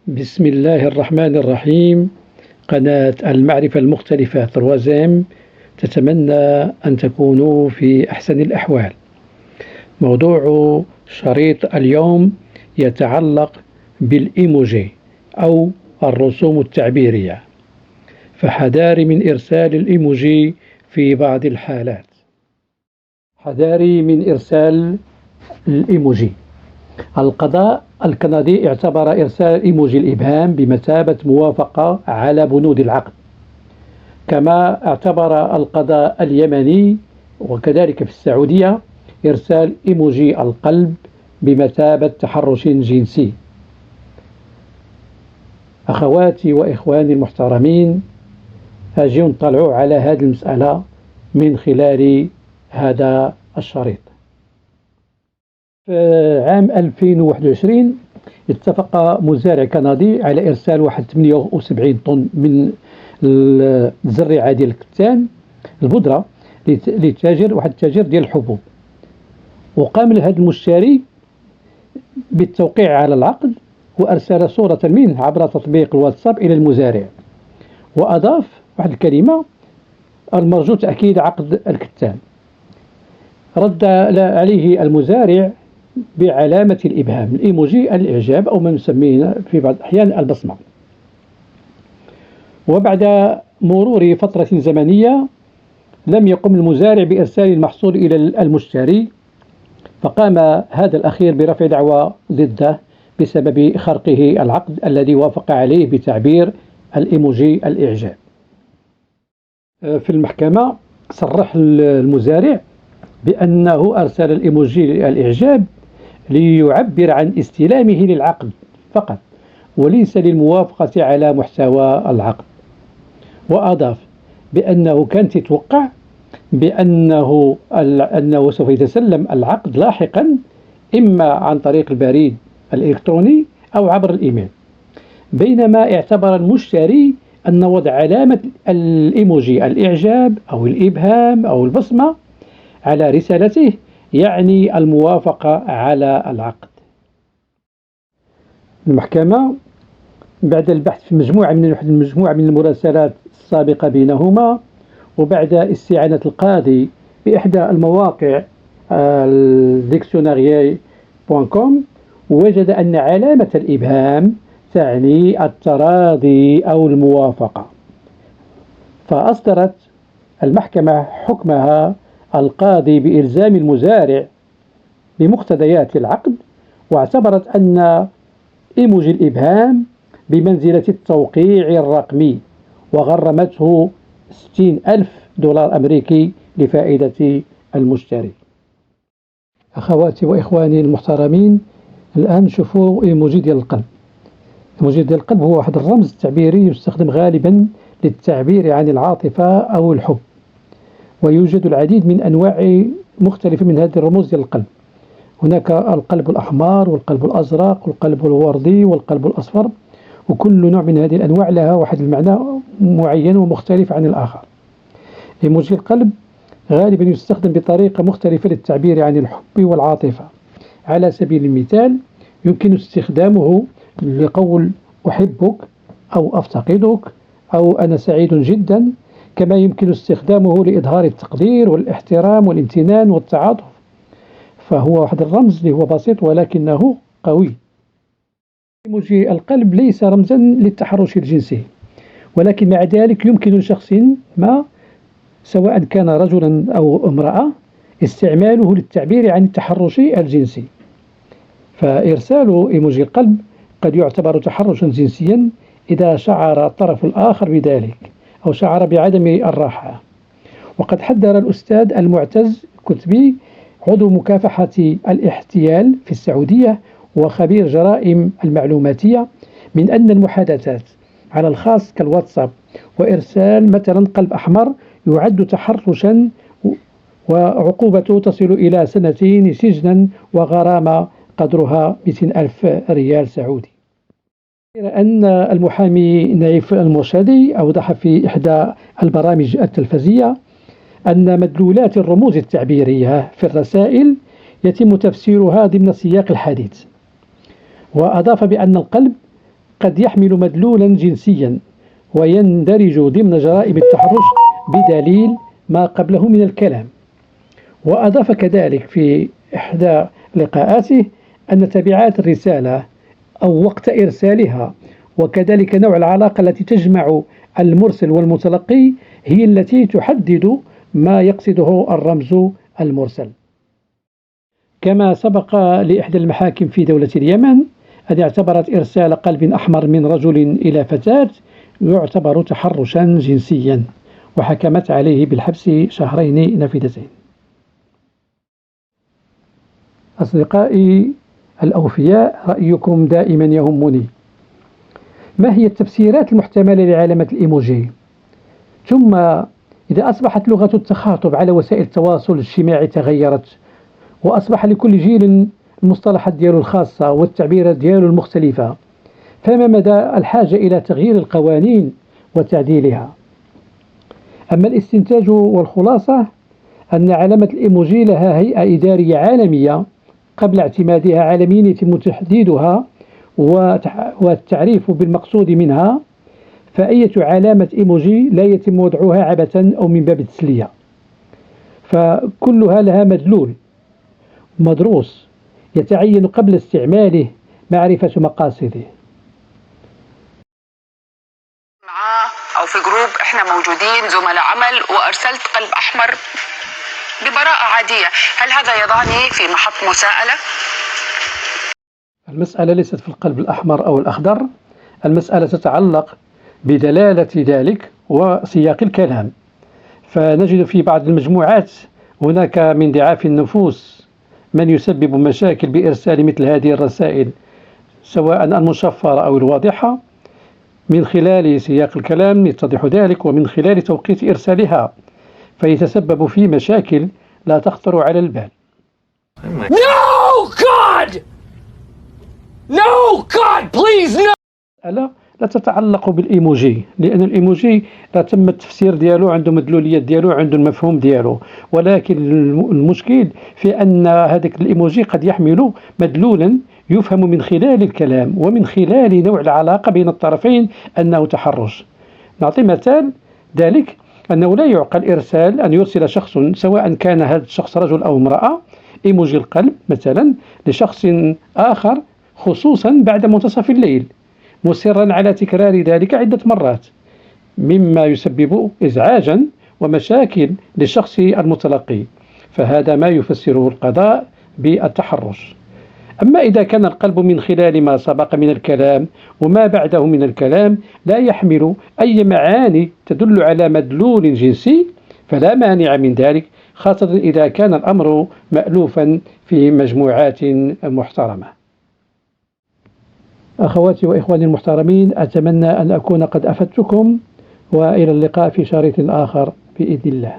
بسم الله الرحمن الرحيم. قناة المعرفة المختلفة تروازيم تتمنى أن تكونوا في أحسن الأحوال. موضوع شريط اليوم يتعلق بالإيموجي أو الرسوم التعبيرية، فحذاري من إرسال الإيموجي في بعض الحالات. حذاري من إرسال الإيموجي. القضاء الكندي اعتبر إرسال إيموجي الإبهام بمثابة موافقة على بنود العقد، كما اعتبر القضاء اليمني وكذلك في السعودية إرسال إيموجي القلب بمثابة تحرش جنسي. أخواتي وإخواني المحترمين، أجيو نطلعوا على هذه المسألة من خلال هذا الشريط. في عام 2021 اتفق مزارع كندي على إرسال واحد 78 طن من الزريعة ديال الكتان البودرة لتاجر، واحد التاجر ديال الحبوب، وقام لهذا المشتري بالتوقيع على العقد وأرسل صورة منه عبر تطبيق الواتساب إلى المزارع، وأضاف واحد الكلمة: المرجو تأكيد عقد الكتان. رد عليه المزارع بعلامة الإبهام، الإيموجي الإعجاب، أو ما نسميه في بعض الأحيان البصمة. وبعد مرور فترة زمنية لم يقم المزارع بإرسال المحصول إلى المشتري، فقام هذا الأخير برفع دعوى ضده بسبب خرقه العقد الذي وافق عليه بتعبير الإيموجي الإعجاب. في المحكمة صرح المزارع بأنه أرسل الإيموجي الإعجاب ليعبر عن استلامه للعقد فقط، وليس للموافقة على محتوى العقد. وأضاف بأنه كان يتوقع أنه سوف يتسلم العقد لاحقا، إما عن طريق البريد الإلكتروني أو عبر الإيميل، بينما اعتبر المشتري أن وضع علامة الإيموجي الإعجاب أو الإبهام أو البصمة على رسالته يعني الموافقة على العقد. المحكمة بعد البحث في مجموعة من المراسلات السابقة بينهما، وبعد استعانة القاضي بإحدى المواقع dictionnaire.com، وجد أن علامة الإبهام تعني التراضي أو الموافقة، فأصدرت المحكمة حكمها القاضي بإلزام المزارع بمقتضيات العقد، واعتبرت أن إيموجي الإبهام بمنزلة التوقيع الرقمي، وغرمته $60,000 أمريكي لفائدة المشتري. أخواتي وإخواني المحترمين، الآن شوفوا إيموجي ديال القلب. إيموجي ديال القلب هو واحد الرمز تعبيري يستخدم غالبا للتعبير عن العاطفة أو الحب، ويوجد العديد من أنواع مختلفة من هذه الرموز ديال القلب. هناك القلب الأحمر والقلب الأزرق والقلب الوردي والقلب الأصفر، وكل نوع من هذه الأنواع لها واحد المعنى معين ومختلف عن الآخر. إيموجي القلب غالبا يستخدم بطريقة مختلفة للتعبير عن الحب والعاطفة. على سبيل المثال يمكن استخدامه لقول أحبك أو أفتقدك أو أنا سعيد جدا، كما يمكن استخدامه لإظهار التقدير والاحترام والامتنان والتعاطف. فهو واحد الرمز اللي هو بسيط ولكنه قوي. إيموجي القلب ليس رمزا للتحرش الجنسي، ولكن مع ذلك يمكن لشخص ما سواء كان رجلا أو امرأة استعماله للتعبير عن التحرش الجنسي. فإرسال إيموجي القلب قد يعتبر تحرشا جنسيا إذا شعر الطرف الآخر بذلك أو شعر بعدم الراحة. وقد حذر الأستاذ المعتز كتبي عضو مكافحة الاحتيال في السعودية وخبير جرائم المعلوماتية من أن المحادثات على الخاص كالواتساب وإرسال مثلا قلب أحمر يعد تحرشا، وعقوبته تصل إلى 2 سنين سجنا وغرامة قدرها 200,000 ريال سعودي. أن المحامي نايف المرشدي أوضح في إحدى البرامج التلفزية أن مدلولات الرموز التعبيرية في الرسائل يتم تفسيرها ضمن سياق الحديث، وأضاف بأن القلب قد يحمل مدلولا جنسيا ويندرج ضمن جرائم التحرش بدليل ما قبله من الكلام. وأضاف كذلك في إحدى لقاءاته أن تبعات الرسالة أو وقت إرسالها وكذلك نوع العلاقة التي تجمع المرسل والمتلقي هي التي تحدد ما يقصده الرمز المرسل. كما سبق لإحدى المحاكم في دولة اليمن أن اعتبرت إرسال قلب أحمر من رجل إلى فتاة يعتبر تحرشا جنسيا، وحكمت عليه بالحبس 2 نافذتين. أصدقائي الأوفياء، رأيكم دائما يهمني. ما هي التفسيرات المحتملة لعلامة الإيموجي؟ ثم إذا أصبحت لغة التخاطب على وسائل التواصل الاجتماعي تغيرت وأصبح لكل جيل المصطلحات دياله الخاصة والتعبيرات دياله المختلفة، فما مدى الحاجة إلى تغيير القوانين وتعديلها؟ أما الاستنتاج والخلاصة أن علامة الإيموجي لها هيئة إدارية عالمية قبل اعتمادها عالميا يتم تحديدها والتعريف بالمقصود منها، فأية علامة إيموجي لا يتم وضعها عبثا أو من باب التسلية، فكلها لها مدلول مدروس يتعين قبل استعماله معرفة مقاصده. معاه أو في جروب إحنا موجودين زملاء عمل وأرسلت قلب أحمر ببراءة عادية، هل هذا يضعني في محط مساءلة؟ المسألة ليست في القلب الأحمر أو الأخضر، المسألة تتعلق بدلالة ذلك وسياق الكلام. فنجد في بعض المجموعات هناك من ضعاف النفوس من يسبب مشاكل بإرسال مثل هذه الرسائل سواء المشفرة أو الواضحة من خلال سياق الكلام يتضح ذلك، ومن خلال توقيت إرسالها، فيتسبب في مشاكل لا تخطر على البال. No God! No God, please no! لا تتعلق بالإيموجي، لأن الإيموجي لا تم التفسير ديالو، عنده مدلوليات ديالو، عنده المفهوم ديالو، ولكن المشكل في أن هذاك الإيموجي قد يحمل مدلولا يفهم من خلال الكلام ومن خلال نوع العلاقة بين الطرفين أنه تحرش. نعطي مثال ذلك أنه لا يعقل إرسال أن يرسل شخص سواء كان هذا الشخص رجل أو امرأة إيموجي القلب مثلا لشخص آخر خصوصا بعد منتصف الليل مصرا على تكرار ذلك عدة مرات، مما يسبب إزعاجا ومشاكل للشخص المتلقي، فهذا ما يفسره القضاء بالتحرش. أما إذا كان القلب من خلال ما سبق من الكلام وما بعده من الكلام لا يحمل أي معاني تدل على مدلول جنسي فلا مانع من ذلك، خاصة إذا كان الأمر مألوفا في مجموعات محترمة. أخواتي وإخواني المحترمين، أتمنى أن أكون قد أفدتكم، وإلى اللقاء في شريط آخر بإذن الله.